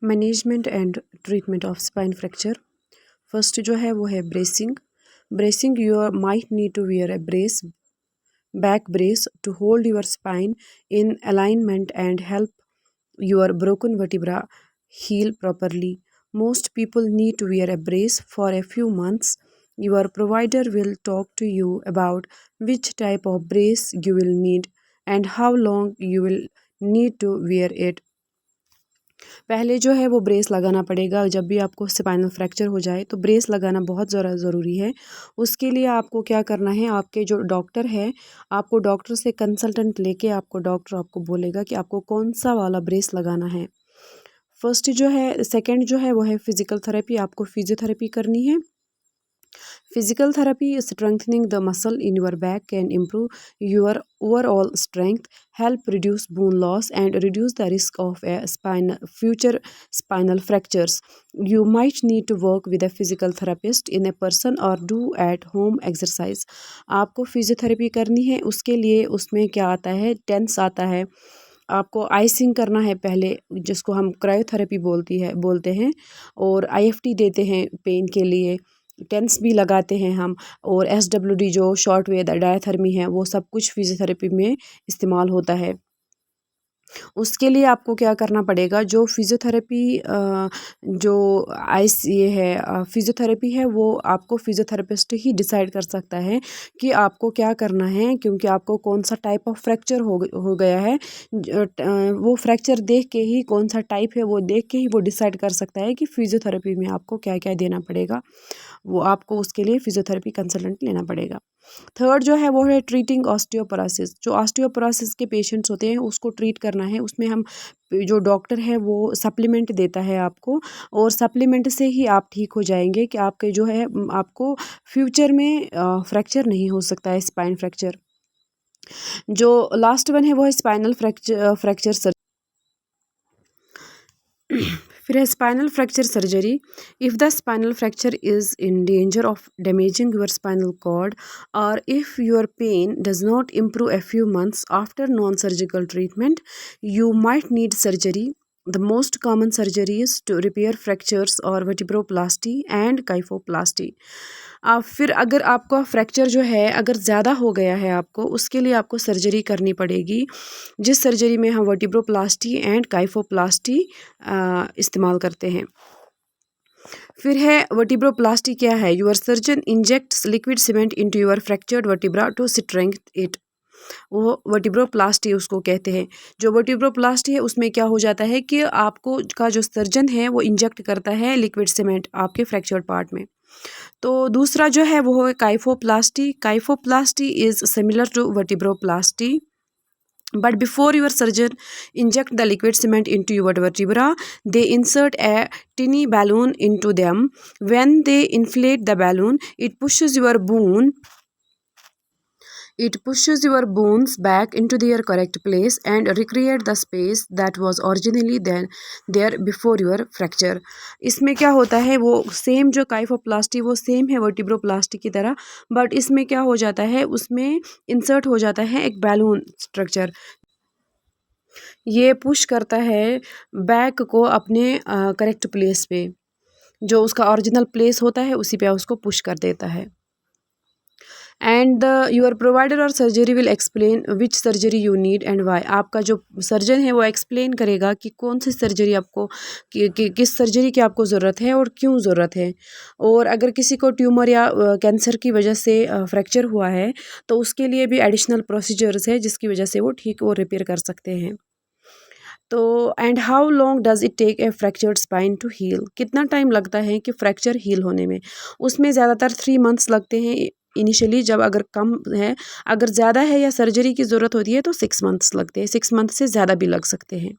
Management and treatment of spine fracture. First जो है वो है bracing. Bracing you might need to wear a brace, back brace to hold your spine in alignment and help your broken vertebra heal properly. Most people need to wear a brace for a few months. Your provider will talk to you about which type of brace you will need and how long you will need to wear it. पहले जो है वो brace लगाना पड़ेगा। जब भी आपको spinal fracture हो जाए तो ब्रेस लगाना बहुत ज़्यादा ज़रूरी है। उसके लिए आपको क्या करना है, आपके जो डॉक्टर है, आपको डॉक्टर से कंसल्टेंट लेके आपको डॉक्टर आपको बोलेगा कि आपको कौन सा वाला ब्रेस लगाना है। फर्स्ट जो है, सेकंड जो है वो है फिज़िकल थेरेपी। आपको फिजियोथेरेपी करनी है। Physical therapy is strengthening the muscle in your back can improve your overall strength, help reduce bone loss, and reduce the risk of future spinal fractures. You might need to work with a physical therapist in a person or do at home exercise. आपको physiotherapy करनी है। उसके लिए उसमें क्या आता है, tense आता है। आपको आइसिंग करना है पहले, जिसको हम क्रायोथेरेपी बोलते हैं, और IFT देते हैं पेन के लिए। टेंस भी लगाते हैं हम, और SWD जो शॉर्ट वेव डायथर्मी है वो सब कुछ फिजियोथेरेपी में इस्तेमाल होता है। उसके लिए आपको क्या करना पड़ेगा, जो फिजियोथेरेपी जो आइस ये है फिजियोथेरेपी है वो आपको फिजियोथेरेपिस्ट ही डिसाइड कर सकता है कि आपको क्या करना है, क्योंकि आपको कौन सा टाइप ऑफ फ्रैक्चर हो गया है। वो फ्रैक्चर देख के ही, कौन सा टाइप है वो देख के ही वो डिसाइड कर सकता है कि फिजियोथेरेपी में आपको क्या क्या देना पड़ेगा। वो आपको उसके लिए फिजियोथेरेपी कंसल्टेंट लेना पड़ेगा। थर्ड जो है वो है ट्रीटिंग ऑस्टियोपोरोसिस। जो ऑस्टियोपोरोसिस के पेशेंट्स होते हैं उसको ट्रीट करना है। उसमें हम जो डॉक्टर है वो सप्लीमेंट देता है आपको, और सप्लीमेंट से ही आप ठीक हो जाएंगे कि आपके जो है आपको फ्यूचर में फ्रैक्चर नहीं हो सकता है, स्पाइन फ्रैक्चर। जो लास्ट वन है वो है स्पाइनल फ्रैक्चर फिर है spinal fracture surgery. If the spinal fracture is in danger of damaging your spinal cord, और if your pain does not improve a few months after non surgical treatment, you might need surgery. The most common surgeries to repair fractures are vertebroplasty and kyphoplasty. फिर अगर आपका fracture जो है अगर ज़्यादा हो गया है आपको, उसके लिए आपको सर्जरी करनी पड़ेगी, जिस सर्जरी में हम वर्टिब्रोप्लास्टी एंड काइफोप्लास्टी इस्तेमाल करते हैं। फिर है वर्टिब्रोप्लास्टी क्या है, your surgeon injects liquid cement into your fractured vertebra to strengthen it. वो वर्टिब्रोप्लास्टी उसको कहते हैं। जो वर्टिब्रोप्लास्टी है उसमें क्या हो जाता है कि आपको का जो सर्जन है वो इंजेक्ट करता है लिक्विड सीमेंट आपके फ्रैक्चर्ड पार्ट में। तो दूसरा जो है वो है kyphoplasty. Kyphoplasty is similar to vertebroplasty, but before your surgeon inject the liquid cement into your vertebra, they insert a tiny balloon into them. When they inflate the balloon, it pushes your bones back into their correct place and recreate the space that was originally there before your fracture. इसमें क्या होता है, वो same जो kyphoplasty वो same है vertebroplasty की तरह, बट इसमें क्या हो जाता है, उसमें इंसर्ट हो जाता है एक बैलून स्ट्रक्चर। ये पुश करता है बैक को अपने करेक्ट प्लेस पे, जो उसका ओरिजिनल प्लेस होता है उसी पे उसको पुश कर देता है। एंड योर प्रोवाइडर और surgery will explain which surgery you need and why. आपका जो सर्जन है वो एक्सप्लेन करेगा कि कौन सी सर्जरी आपको किस सर्जरी की आपको ज़रूरत है और क्यों ज़रूरत है। और अगर किसी को ट्यूमर या कैंसर की वजह से फ्रैक्चर हुआ है तो उसके लिए भी एडिशनल प्रोसीजर्स है जिसकी वजह से वो ठीक और रिपेयर कर सकते हैं। तो and how long does it take a fractured spine to heal. कितना टाइम लगता है कि फ्रैक्चर हील होने में। उसमें ज़्यादातर 3 मंथ्स लगते हैं इनिशियली, जब अगर कम है, अगर ज़्यादा है या सर्जरी की ज़रूरत होती है तो 6 मंथ्स लगते हैं। 6 मंथ से ज़्यादा भी लग सकते हैं।